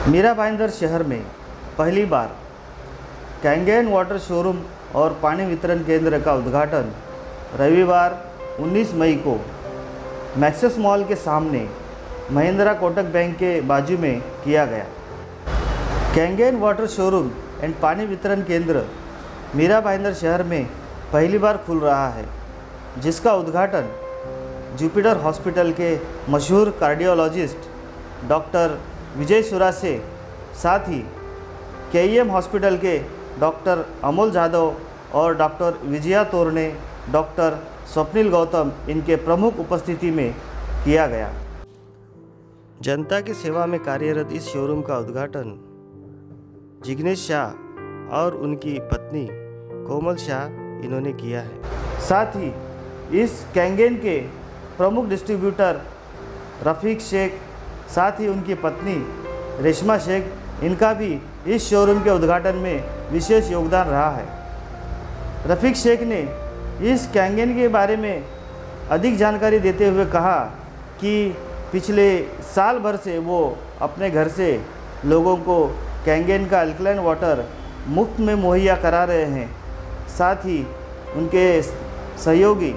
मीरा भाईंदर शहर में पहली बार कैंगेन वाटर शोरूम और पानी वितरण केंद्र का उद्घाटन रविवार 19 मई को मैक्सिस मॉल के सामने महिंद्रा कोटक बैंक के बाजू में किया गया। कैंगेन वाटर शोरूम एंड पानी वितरण केंद्र मीरा भाईंदर शहर में पहली बार खुल रहा है, जिसका उद्घाटन जुपिटर हॉस्पिटल के मशहूर कार्डियोलॉजिस्ट डॉक्टर विजय सुरा से साथ ही केईएम हॉस्पिटल के डॉक्टर अमोल जाधव और डॉक्टर विजया तोरने, डॉक्टर स्वप्निल गौतम इनके प्रमुख उपस्थिति में किया गया। जनता की सेवा में कार्यरत इस शोरूम का उद्घाटन जिग्नेश शाह और उनकी पत्नी कोमल शाह इन्होंने किया है। साथ ही इस कैंगेन के प्रमुख डिस्ट्रीब्यूटर रफ़ीक शेख, साथ ही उनकी पत्नी रेशमा शेख, इनका भी इस शोरूम के उद्घाटन में विशेष योगदान रहा है। रफ़ीक शेख ने इस कैंगेन के बारे में अधिक जानकारी देते हुए कहा कि पिछले साल भर से वो अपने घर से लोगों को कैंगेन का अल्कलाइन वाटर मुफ्त में मुहैया करा रहे हैं। साथ ही उनके सहयोगी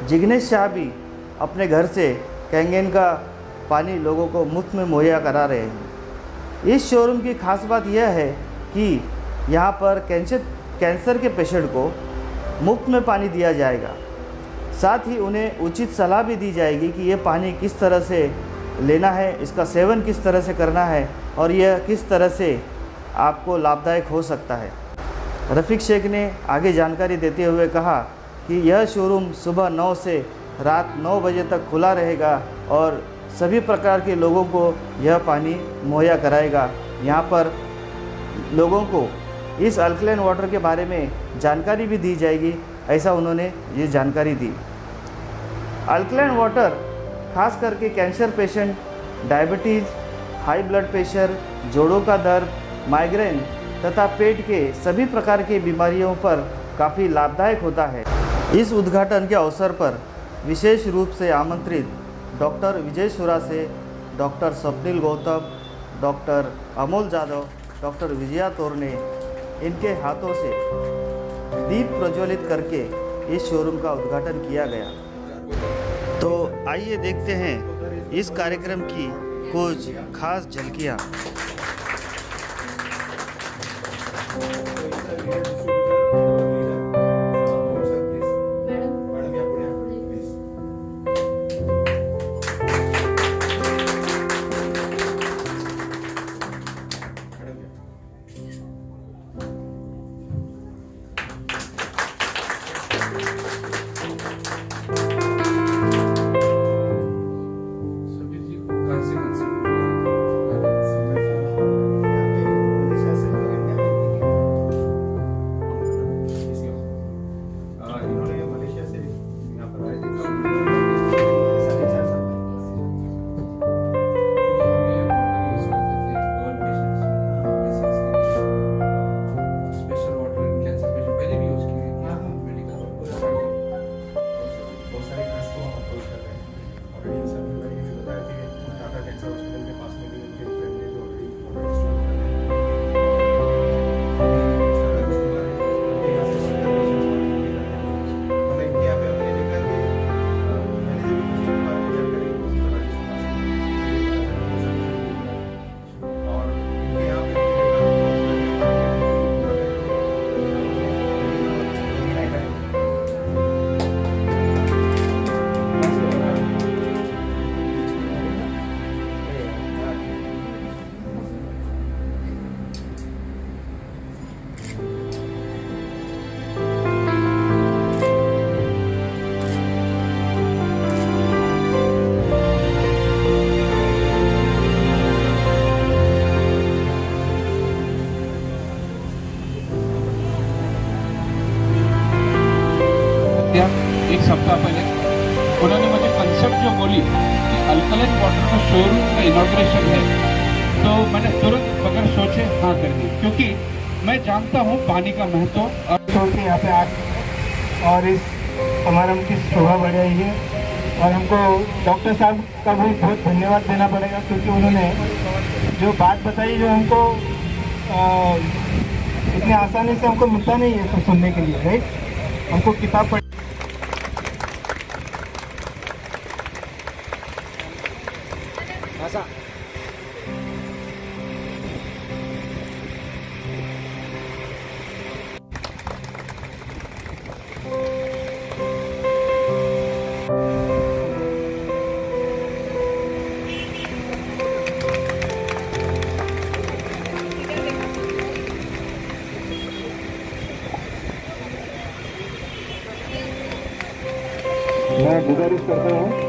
जिग्नेश शाह भी अपने घर से कैंगेन का पानी लोगों को मुफ्त में मुहैया करा रहे हैं। इस शोरूम की खास बात यह है कि यहाँ पर कैंसर के पेशेंट को मुफ्त में पानी दिया जाएगा। साथ ही उन्हें उचित सलाह भी दी जाएगी कि ये पानी किस तरह से लेना है, इसका सेवन किस तरह से करना है और यह किस तरह से आपको लाभदायक हो सकता है। रफ़ीक शेख ने आगे जानकारी देते हुए कहा कि यह शोरूम सुबह 9 से रात 9 बजे तक खुला रहेगा और सभी प्रकार के लोगों को यह पानी मुहैया कराएगा। यहाँ पर लोगों को इस अल्कलाइन वाटर के बारे में जानकारी भी दी जाएगी, ऐसा उन्होंने ये जानकारी दी। अल्कलाइन वाटर खास करके cancer patient, diabetes, high blood pressure, जोड़ों का दर्द, माइग्रेन तथा पेट के सभी प्रकार की बीमारियों पर काफ़ी लाभदायक होता है। इस उद्घाटन के अवसर पर विशेष रूप से आमंत्रित डॉक्टर विजय सुरा से doctor Swapnil Gautam, doctor Amol Jadhav, doctor Vijaya Torne, इनके हाथों से दीप प्रज्वलित करके इस शोरूम का उद्घाटन किया गया। तो आइए देखते हैं इस कार्यक्रम की कुछ खास झलकियाँ। एक सप्ताह पहले उन्होंने मुझे कंसेप्ट जो बोली कि अल्कलाइन वाटर का शोरूम का इनॉग्रेशन है, तो मैंने तुरंत बगैर सोचे हाँ कर दी, क्योंकि मैं जानता हूँ पानी का महत्व और यहाँ पे आज और इस समारंभ की शोभा बढ़ाई है। और हमको डॉक्टर साहब का भी बहुत धन्यवाद देना पड़ेगा, क्योंकि उन्होंने जो बात बताई जो हमको इतनी आसानी से हमको मिलता नहीं है सब सुनने के लिए, राइट। हमको किताब पढ़ मैं गुजारिश करता हूँ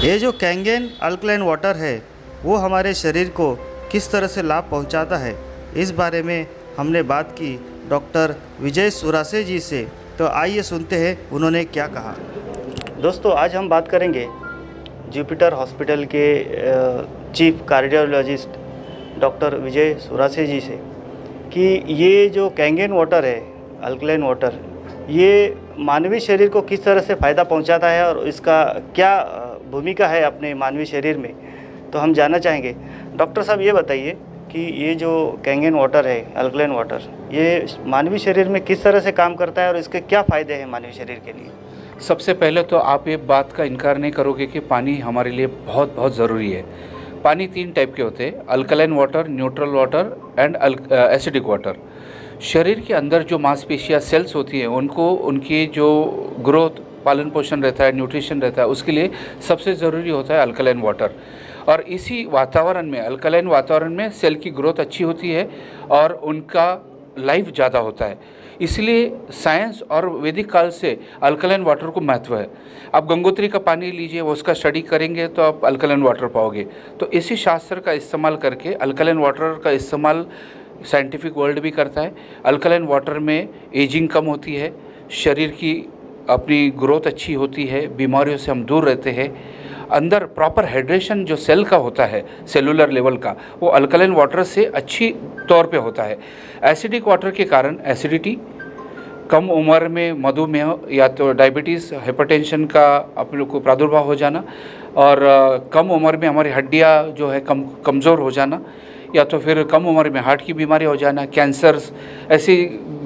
ये जो कैंगेन अल्कलाइन वाटर है वो हमारे शरीर को किस तरह से लाभ पहुंचाता है, इस बारे में हमने बात की डॉक्टर विजय सुरासे जी से। तो आइए सुनते हैं उन्होंने क्या कहा। दोस्तों, आज हम बात करेंगे जुपिटर हॉस्पिटल के चीफ कार्डियोलॉजिस्ट डॉक्टर विजय सुरासे जी से कि ये जो कैंगेन वाटर है, अल्कलाइन वाटर, ये मानवीय शरीर को किस तरह से फ़ायदा पहुंचाता है और इसका क्या भूमिका है अपने मानवीय शरीर में। तो हम जानना चाहेंगे। डॉक्टर साहब, ये बताइए कि ये जो कैंगेन वाटर है, अल्कलाइन वाटर, ये मानवीय शरीर में किस तरह से काम करता है और इसके क्या फ़ायदे हैं मानवीय शरीर के लिए। सबसे पहले तो आप ये बात का इनकार नहीं करोगे कि पानी हमारे लिए बहुत बहुत ज़रूरी है। पानी 3 टाइप के होते हैं, alkaline water, neutral water and acidic water. शरीर के अंदर जो मांसपेशियाँ सेल्स होती हैं उनको उनकी जो ग्रोथ, पालन पोषण रहता है, न्यूट्रिशन रहता है, उसके लिए सबसे ज़रूरी होता है अल्कलाइन वाटर। और इसी वातावरण में, अल्कलाइन वातावरण में सेल की ग्रोथ अच्छी होती है और उनका लाइफ ज़्यादा होता है। इसलिए साइंस और वैदिक काल से अल्कलाइन वाटर को महत्व है। आप गंगोत्री का पानी लीजिए, वो उसका स्टडी करेंगे तो आप अल्कलाइन वाटर पाओगे। तो इसी शास्त्र का इस्तेमाल करके अल्कलाइन वाटर का इस्तेमाल साइंटिफिक वर्ल्ड भी करता है। अल्कलाइन वाटर में एजिंग कम होती है, शरीर की अपनी ग्रोथ अच्छी होती है, बीमारियों से हम दूर रहते हैं। अंदर प्रॉपर हाइड्रेशन जो सेल का होता है, सेलुलर लेवल का, वो अल्कलाइन वाटर से अच्छी तौर पे होता है। एसिडिक वाटर के कारण एसिडिटी, कम उम्र में मधुमेह या तो डायबिटीज़, हाइपरटेंशन का आप लोग को प्रादुर्भाव हो जाना, और कम उम्र में हमारी हड्डियाँ जो है कमज़ोर हो जाना, या तो फिर कम उम्र में हार्ट की बीमारी हो जाना, कैंसर्स, ऐसी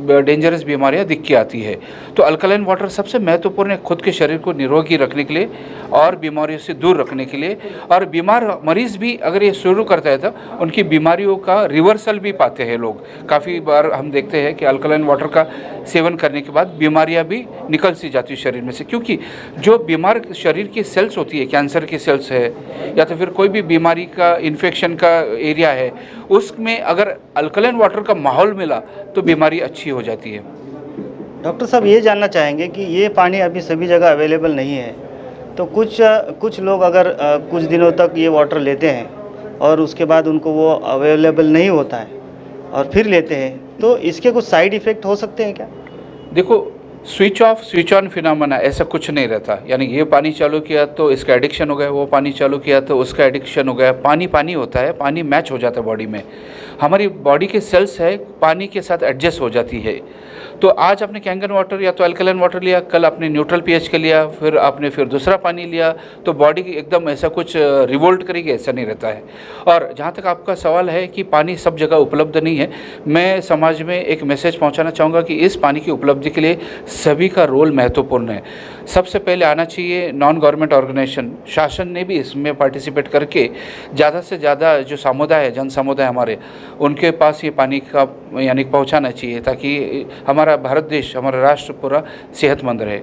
डेंजरस बीमारियां दिख के आती है। तो अल्कलाइन वाटर सबसे महत्वपूर्ण है खुद के शरीर को निरोगी रखने के लिए और बीमारियों से दूर रखने के लिए। और बीमार मरीज़ भी अगर ये शुरू करता है तो उनकी बीमारियों का रिवर्सल भी पाते हैं लोग। काफ़ी बार हम देखते हैं कि अल्कलाइन वाटर का सेवन करने के बाद बीमारियां भी निकल सी जाती है शरीर में से, क्योंकि जो बीमार शरीर की सेल्स होती है, कैंसर की सेल्स है या तो फिर कोई भी बीमारी का इन्फेक्शन का एरिया है, उसमें अगर अल्कलाइन वाटर का माहौल मिला तो बीमारी अच्छी हो जाती है। डॉक्टर साहब, ये जानना चाहेंगे कि ये पानी अभी सभी जगह अवेलेबल नहीं है, तो कुछ लोग अगर कुछ दिनों तक ये वाटर लेते हैं और उसके बाद उनको वो अवेलेबल नहीं होता है और फिर लेते हैं, तो इसके कुछ साइड इफ़ेक्ट हो सकते हैं क्या? देखो, switch off switch on phenomena ऐसा कुछ नहीं रहता। यानी ये पानी चालू किया तो इसका एडिक्शन हो गया, वो पानी चालू किया तो उसका एडिक्शन हो गया। पानी पानी होता है, पानी मैच हो जाता है बॉडी में। हमारी बॉडी के सेल्स है पानी के साथ एडजस्ट हो जाती है। तो आज आपने कैंगन वाटर या तो अल्कलाइन वाटर लिया, कल आपने न्यूट्रल पीएच का लिया, फिर आपने दूसरा पानी लिया, तो बॉडी एकदम ऐसा कुछ रिवोल्ट करेगी, ऐसा नहीं रहता है। और जहाँ तक आपका सवाल है कि पानी सब जगह उपलब्ध नहीं है, मैं समाज में एक मैसेज पहुँचाना चाहूँगा कि इस पानी की उपलब्धि के लिए सभी का रोल महत्वपूर्ण है। सबसे पहले आना चाहिए नॉन गवर्नमेंट ऑर्गेनाइजेशन, शासन ने भी इसमें पार्टिसिपेट करके ज़्यादा से ज़्यादा जो समुदाय है, जन समुदाय हमारे, उनके पास ये पानी का यानी पहुंचाना चाहिए, ताकि हमारा भारत देश, हमारा राष्ट्र पूरा सेहतमंद रहे।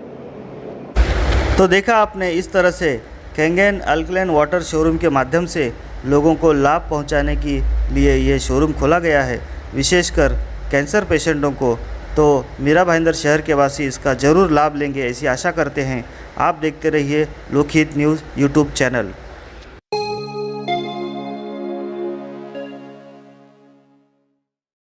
तो देखा आपने, इस तरह से कैंगेन अल्कलाइन वाटर शोरूम के माध्यम से लोगों को लाभ पहुंचाने के लिए ये शोरूम खोला गया है, विशेषकर कैंसर पेशेंटों को। तो मीरा भाईंदर शहर के वासी इसका ज़रूर लाभ लेंगे, ऐसी आशा करते हैं। आप देखते रहिए लोकहित न्यूज़ यूट्यूब चैनल।